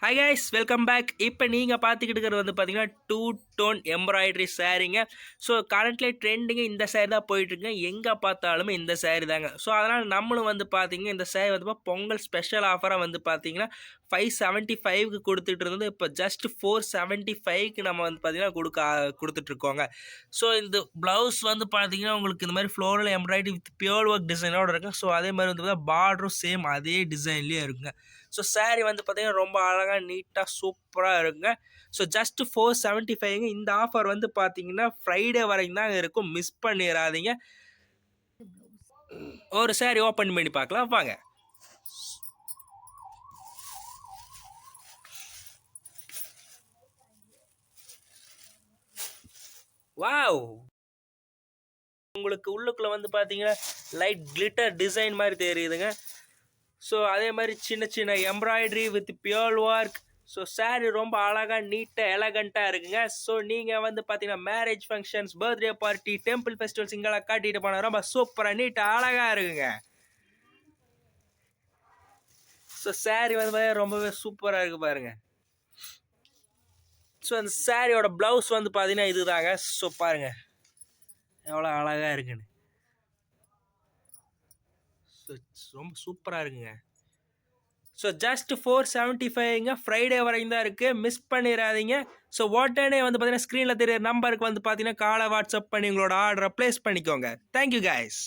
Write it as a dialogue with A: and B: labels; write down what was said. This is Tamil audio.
A: Hi guys, welcome back. இப்போ நீங்கள் பார்த்துக்கிட்டு இருக்கிறது வந்து பார்த்தீங்கன்னா 2 டோன் எம்ப்ராய்டரி சாரீங்க. ஸோ கரண்ட்லி ட்ரெண்டிங்கு இந்த சாரீ தான் போயிட்டுருக்குங்க. எங்கே பார்த்தாலுமே இந்த சாரீ தாங்க. ஸோ அதனால் நம்மளும் வந்து பார்த்தீங்கன்னா இந்த சாரீ வந்து பொங்கல் ஸ்பெஷல் ஆஃபராக வந்து பார்த்தீங்கன்னா 575க்கு கொடுத்துட்டு இருந்தது. இப்போ ஜஸ்ட் 475க்கு நம்ம வந்து பார்த்தீங்கன்னா கொடுத்துட்ருக்கோங்க. ஸோ இந்த ப்ளவுஸ் வந்து பார்த்தீங்கன்னா உங்களுக்கு இந்த மாதிரி floral embroidery with pure work டிசைனோட இருக்குங்க. ஸோ அதே மாதிரி வந்து பார்டரும் சேம் அதே டிசைன்லேயே இருக்குங்க. ஸோ சாரீ வந்து பார்த்தீங்கன்னா ரொம்ப அழகாக நீட்டாக சூப்பராக இருக்குங்க. ஸோ ஜஸ்ட் 475ங்க. இந்த ஆஃபர் வந்து பார்த்தீங்கன்னா ஃப்ரைடே வரைக்கும் தான் இருக்கும். மிஸ் பண்ணிடாதீங்க. ஒரு சாரீ ஓப்பன் பண்ணி பார்க்கலாம் வாங்க. வாவ், உங்களுக்கு உள்ளுக்குள்ள வந்து பார்த்தீங்கன்னா லைட் கிளிட்டர் டிசைன் மாதிரி தெரியுதுங்க. ஸோ அதே மாதிரி சின்ன சின்ன embroidery with pure work. So sari ரொம்ப அழகாக நீட்டாக எலகண்ட்டாக இருக்குங்க. ஸோ நீங்கள் வந்து பார்த்தீங்கன்னா marriage functions, birthday party, temple festivals இங்கெல்லாம் காட்டிட்டு போனால் ரொம்ப சூப்பராக நீட்டாக அழகாக இருக்குங்க. ஸோ சாரீ வந்து ரொம்பவே சூப்பராக இருக்குது பாருங்க. ஸோ அந்த சாரியோட ப்ளவுஸ் வந்து பார்த்தீங்கன்னா இதுதாங்க. ஸோ பாருங்க எவ்வளோ அழகாக இருக்குன்னு. ஸோ ரொம்ப சூப்பராக இருக்குங்க. So just 475ங்க. ஃப்ரைடே வரைக்கும் தான் இருக்குது, மிஸ் பண்ணிடாதீங்க. ஸோ உடனே வந்து பார்த்தீங்கன்னா ஸ்க்ரீனில் தெரியுற நம்பருக்கு வந்து பார்த்தீங்கன்னா காலை வாட்ஸ்அப் பண்ணி உங்களோட ஆர்டரை ப்ளேஸ் பண்ணிக்கோங்க. Thank you guys.